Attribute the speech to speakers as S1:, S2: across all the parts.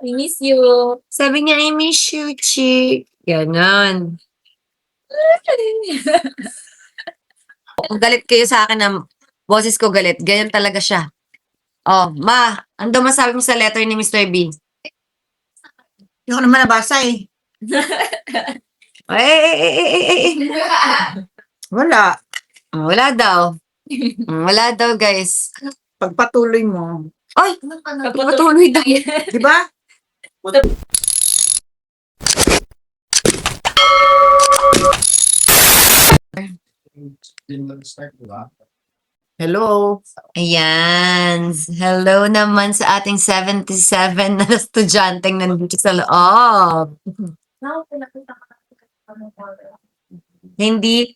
S1: I miss you.
S2: Sabi niya, I miss you, Chi. Ganon. Kung galit kayo sa akin na boses ko galit, ganyan talaga siya. Oh, ma, ano daw masabi mo sa letter ni Mr. B?
S3: Hindi ko naman nabasa eh. Wala.
S2: Wala daw. Wala daw, guys.
S3: Pagpatuloy mo.
S2: Ay, patuloy daw.
S3: Di ba? Hello.
S2: Ayan. Hello naman sa ating 77 na estudyanteng nandito sa loob. Hindi,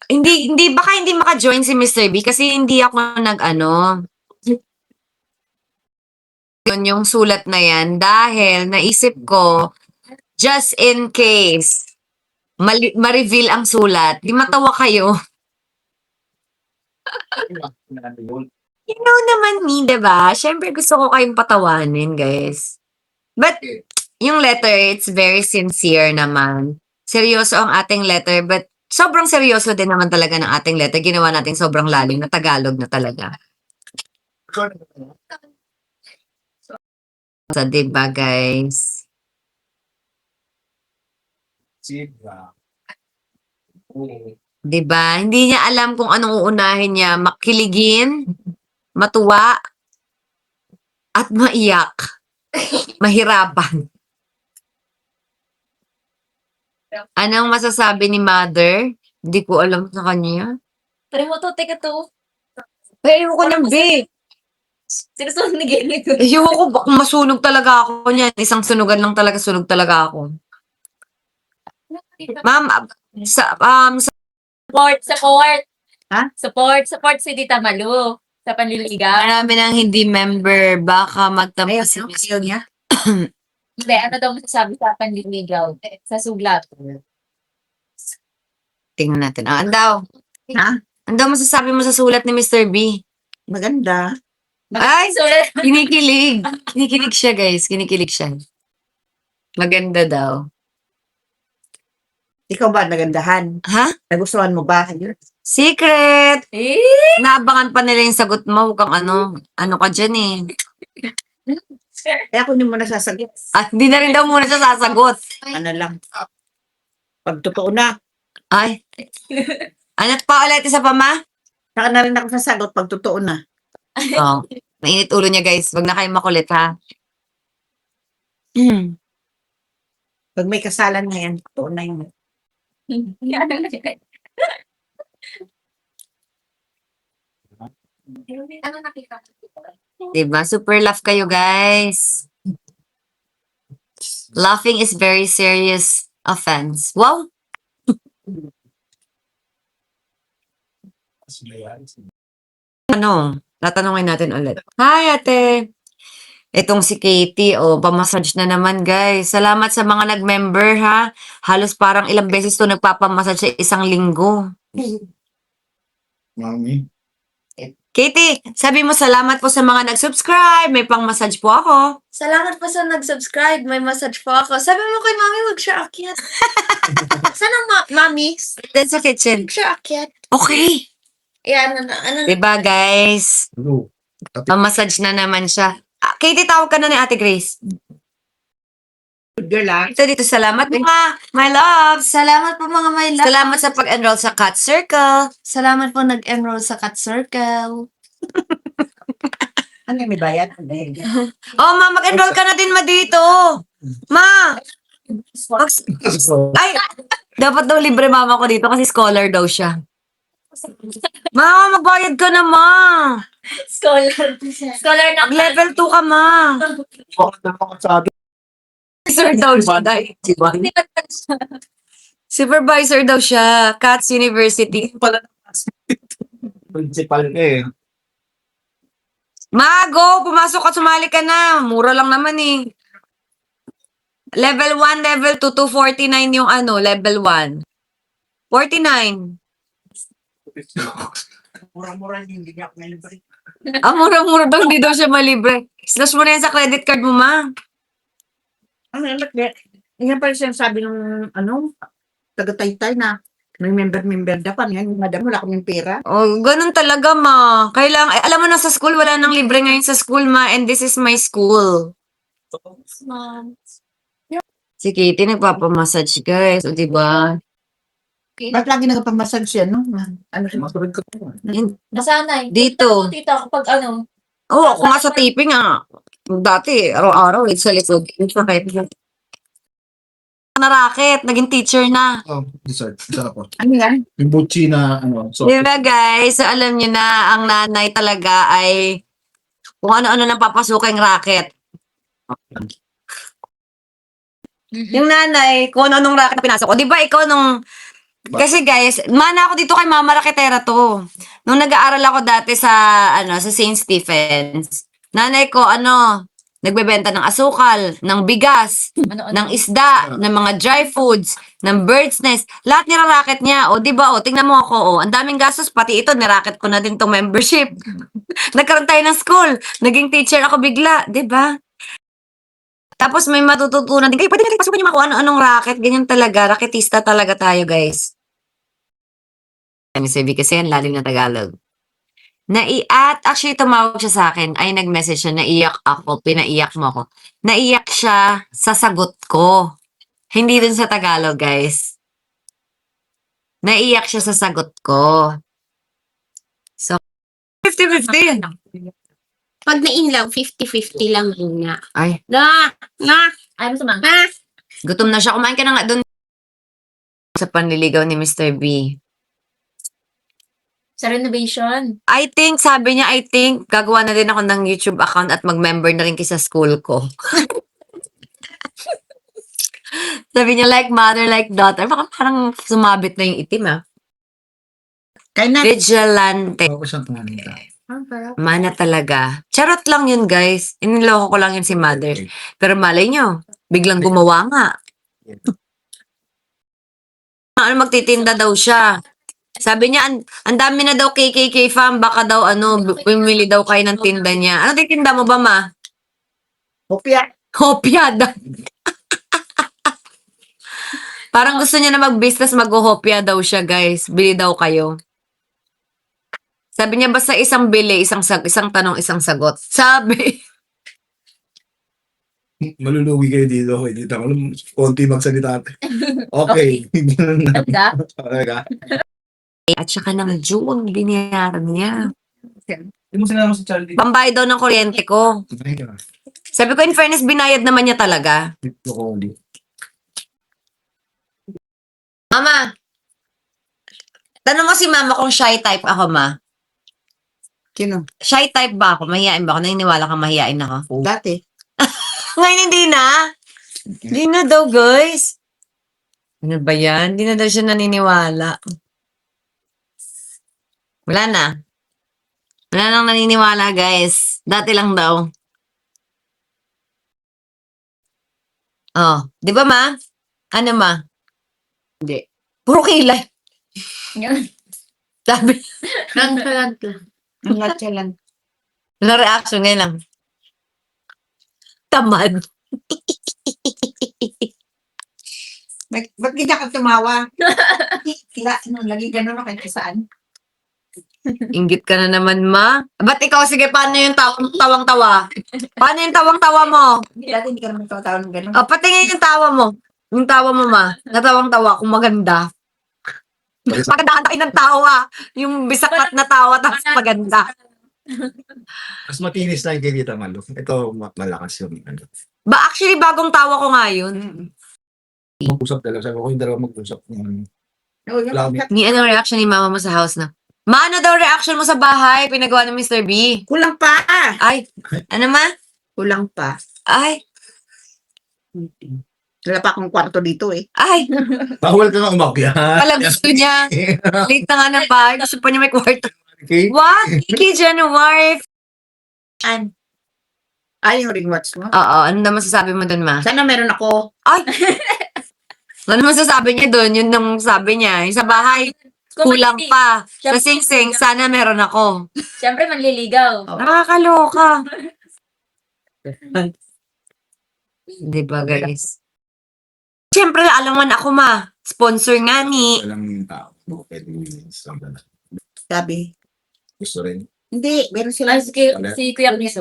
S2: baka hindi maka-join si Mr. B kasi hindi ako yun yung sulat na yan dahil naisip ko, just in case, ma-reveal ang sulat, di matawa kayo. You know naman me, diba? Siyempre gusto ko kayong patawanin, guys. But, yung letter, it's very sincere naman. Seryoso ang ating letter, but sobrang seryoso din naman talaga ng ating letter. Ginawa natin sobrang lalim na Tagalog na talaga. So, diba, guys? Diba? Hindi niya alam kung anong uunahin niya. Makiligin, matuwa, at maiyak. Mahirapan. Anong masasabi ni Mother? Hindi ko alam sa kanya.
S1: Try mo to, teka to.
S2: Pero ko ng B.
S1: Sinusunod ni Gilly ko.
S2: Ayoko, baka masunog talaga ako niyan. Isang sunugan lang talaga, sunog talaga ako. Ma'am, sa
S1: Support.
S3: Ha?
S1: Support si Tita Malu sa panliligaw.
S2: marami nang hindi member, baka magtampo si
S3: Ayaw,
S2: Miss.
S3: ayaw niya.
S1: Hindi, ano daw masasabi sa panliligaw? Sa sulat.
S2: Tingnan natin. Ah, andaw.
S3: Ha?
S2: Andaw masasabi mo sa sulat ni Mr. B?
S3: Maganda.
S2: Ay,
S1: Sulat.
S2: kinikilig. Kinikilig siya, guys. Kinikilig siya. Maganda daw.
S3: Ikaw ba nagandahan?
S2: Ha?
S3: Nagustuhan mo ba?
S2: Secret!
S1: Eh?
S2: Naabangan pa nila yung sagot mo. Huwag kang ano ka dyan eh.
S3: Eh ako hindi mo nasasagot.
S2: At hindi na rin daw muna siya sasagot.
S3: Ano lang. Pag totoo na.
S2: Ay. Ano pa ulit isa pa, ma?
S3: Saka na rin ako sasagot pag totoo na.
S2: Oh. Mainit ulo niya, guys. Wag na kayo makulit, ha? Hmm.
S3: Pag may kasalan na yan, totoo na yun.
S1: Ano nakita?
S2: Diba? Super laugh kayo, guys. Laughing is very serious offense. Wow! Ano? Tatanungin natin ulit. Hi, ate! Itong si Katie, pamassage na naman, guys. Salamat sa mga nag-member, ha? Halos parang ilang beses to nagpapamassage sa isang linggo.
S4: Mami.
S2: Katie, sabi mo salamat po sa mga nag-subscribe. May pang-massage po ako.
S5: Salamat po sa nag-subscribe. May massage po ako. Sabi mo kay mami, wag siya akyat. Sana mami,
S2: Then sa kitchen.
S5: wag siya akyat.
S2: Okay.
S5: Yan, ano.
S2: Diba, guys?
S4: Hello.
S2: Pang-massage na naman siya. Ah, Katie, tawag ka na ni Ate Grace.
S3: Good girl lang.
S2: Ito dito, salamat mga my loves.
S5: Salamat po mga my love.
S2: Salamat sa pag-enroll sa Cat Circle.
S5: Salamat po nag-enroll sa Cat Circle.
S3: Ano yung may bayad?
S2: Oh, ma, mag-enroll ka na din, ma, dito. Ma! Ay, dapat daw libre mama ko dito kasi scholar daw siya. Ma, magbayad ka na, ma.
S1: Scholar na.
S2: Mag-level 2 ka, ma.
S4: Bakit naman sa akin?
S2: Supervisor daw siya. Supervisor daw siya. Cats University.
S4: Pala principal eh.
S2: Mago, pumasok ka, sumali ka na. Mura lang naman eh. Level 1, level 2, 249 yung level 1. 49.
S3: Mura-mura yung hindi niya ako nalibre.
S2: Ah, mura-mura daw, hindi daw siya malibre. Slash mo na yan sa credit card mo, ma.
S3: Ano yan, yan pala sinasabi ng, taga-taytay na may member dapat. Yan, madam, wala kaming pera.
S2: Oh, ganun talaga, ma. Kailangan, alam mo na sa school, wala nang libre ngayon sa school, ma. And this is my school.
S5: Mom.
S2: Si Kitty, nagpapamassage, guys. O, diba?
S3: Ba't lagi nagpapamassage yan, no? Ano siya?
S4: Masunod ka po.
S5: Nasanay.
S2: Dito.
S5: Tita, kapag ano,
S2: Oo, ako nga sa taping, dati, araw-araw, sa likod. Sakit. Na racket, naging teacher na.
S4: Oh, dessert. Dessert ako.
S3: Ano yan?
S4: Yung buchi na, so.
S2: Diba, guys? So, alam niyo na, ang nanay talaga ay kung ano-ano nang papasuking racket. Yung nanay, kung ano-anong racket na pinasok. O, di ba ikaw nung... Kasi guys, mana ako dito kay Mama Raketera to. Nung nag-aaral ako dati sa, sa St. Stephen's, nanay ko, nagbebenta ng asukal, ng bigas, ng isda, ng mga dry foods, ng bird's nest. Lahat niraracket niya. O, di ba? O, tingnan mo ako. O, ang daming gastos. Pati ito, niracket ko na din tong membership. Nagkaroon tayo ng school. Naging teacher ako bigla. Di ba? Tapos may matututunan din. Kayo, pwede natin pasukan yung mga kung ano-anong racket. Ganyan talaga. Raketista talaga tayo, guys. Ano sabi kasi yan, lalim na Tagalog. Actually, tumawag siya sa akin. Ay, nag-message siya. Naiyak ako. Pinaiyak mo ako. Naiyak siya sa sagot ko. Hindi dun sa Tagalog, guys. Naiyak siya sa sagot ko. So, 50-50.
S6: Pag na-inlove, 50-50 lang muna.
S2: Ay,
S5: ay mo sumang.
S2: gutom na siya. Kumain ka na nga dun sa panliligaw ni Mr. B.
S5: Sa renovation.
S2: I think, sabi niya, gagawa na din ako ng YouTube account at mag-member na rin sa school ko. Sabi niya, like mother, like daughter. Baka parang sumabit na yung itim,
S3: Kaya na,
S2: Vigilante.
S4: Ako siyang tumanita.
S2: Mana talaga. Charot lang yun, guys. Iniloko ko lang yun si mother. Pero malay nyo, biglang gumawa nga. Magtitinda daw siya. Sabi niya, ang dami na daw KKK fam, baka daw bumili daw kayo ng tinda niya. Ano titinda mo ba, ma?
S3: hopya.
S2: Hopya daw. Parang gusto niya na mag-business, mag-hopya daw siya, guys. Bili daw kayo. Sabi niya, basta isang bili, isang tanong, isang sagot. Sabi.
S4: Maluluwi kayo dito. Hindi na alam, konti magsalita. Okay. Ganun na.
S5: Ganda.
S4: Talaga.
S2: At saka ng June, binayaran niya.
S4: Hindi mo sinama sa Charlie.
S2: Pambayad daw ng kuryente ko. Sabi ko, in fairness, binayad naman niya talaga. Mama, tanong mo si mama kung shy type ako, ma.
S3: Sino?
S2: Shy type ba ako? Mahihain ba ako? Naniniwala kang mahihain ako?
S3: Dati.
S2: Ngayon hindi na. Hindi na daw, guys. Ano ba yan? Hindi na daw siya naniniwala. Wala na. Wala nang naniniwala, guys. Dati lang daw. Oh, di ba, ma? Ano, ma? Hindi. Puro kilay. Sabi,
S6: Nonchalant lang.
S3: Ang latsalan.
S2: wala reaction ngayon lang. Tamad.
S3: Ba't kita ka tumawa? Lagi ganun ako kahit saan.
S2: Inggit ka na naman, ma. Ba't ikaw, sige, paano yung tawang-tawa? Paano yung tawang-tawa mo?
S3: Dati hindi ka naman tawa ng ganun.
S2: O, patingin yung tawa mo. Yung tawa mo, ma. Natawang-tawa kung maganda. Maganda ka ng tawa. Yung bisakat na tawa, tapos maganda.
S4: Mas matinis na yung kay Tita Malu. Ito, malakas yung
S2: Ba, actually, bagong tawa ko nga yun.
S4: mag-usap talaga. Sabi ko, yung dalawa mag-usap.
S3: Oh,
S4: Lami.
S2: Ni ano reaction ni mama mo sa house na? Ma, ano daw reaction mo sa bahay? Pinagawa ng Mr. B.
S3: Kulang pa.
S2: Ay, ano ma?
S3: Kulang pa.
S2: Ay,
S3: Wala pa akong kwarto dito eh.
S2: ay.
S4: Bawal ka nga umakyat.
S2: Pala gusto niya. Late na nga ng bahay. Gusto pa niya may kwarto.
S4: Okay?
S2: What? Kiki January.
S3: Ay, yung ring watch mo.
S2: Oo, ano naman masasabi mo dun, ma?
S3: Sana meron ako.
S2: Ay! Ano masasabi niya dun? Yun nung sabi niya. Yung sa bahay, kulang pa. Sa sing-sing, sana meron ako.
S5: Siyempre, manliligaw.
S2: Nakakaloka. Di ba, guys? Siyempre, alaman ako, ma. Sponsor nga ni.
S4: Walang tao. Pwede mo yun.
S3: Sabi.
S4: Gusto rin.
S3: Hindi, meron sila.
S1: Ay, si Kuya Chris.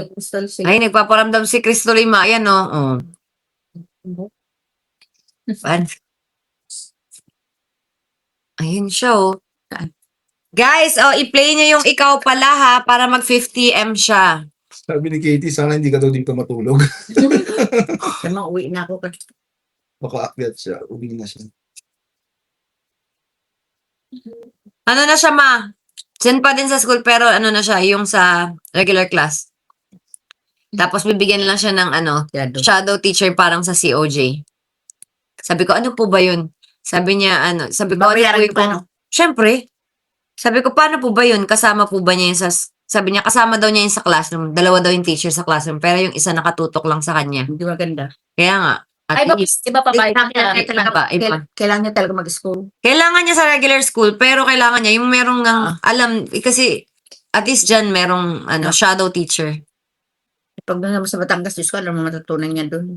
S2: Ay, nagpaparamdam si Cristo Lima. Ayan, no? Oh. Fan. Ayun siya, oh. Guys, oh, i-play niyo yung ikaw pala, ha, para mag-50M siya.
S4: Sabi ni Katie, sana hindi ka daw dito matulog.
S3: Sama, uwi na ako.
S4: Baka akyat siya. Uwi na siya.
S2: Ano na siya, ma? Send pa din sa school, pero ano na siya, yung sa regular class. Tapos bibigyan lang siya ng shadow teacher parang sa COJ. Sabi ko, ano po ba yun? Sabi niya, sabi ko,
S3: Babayaran
S2: ano
S3: ko
S2: po
S3: paano?
S2: Siyempre. Sabi ko, paano po ba yun? Kasama po ba niya yung sabi niya, kasama daw niya yung sa classroom. Dalawa daw yung teacher sa classroom, pero yung isa nakatutok lang sa kanya.
S3: Hindi maganda.
S2: Kaya nga, at
S1: Ay,
S2: least,
S1: iba pa ba?
S3: Kailangan niya talaga mag-school.
S2: kailangan niya sa regular school, pero kailangan niya yung merong alam, kasi at least dyan merong shadow teacher.
S3: Pag naman sa Batangas, Diyos ko, alam mo matutunan niya doon.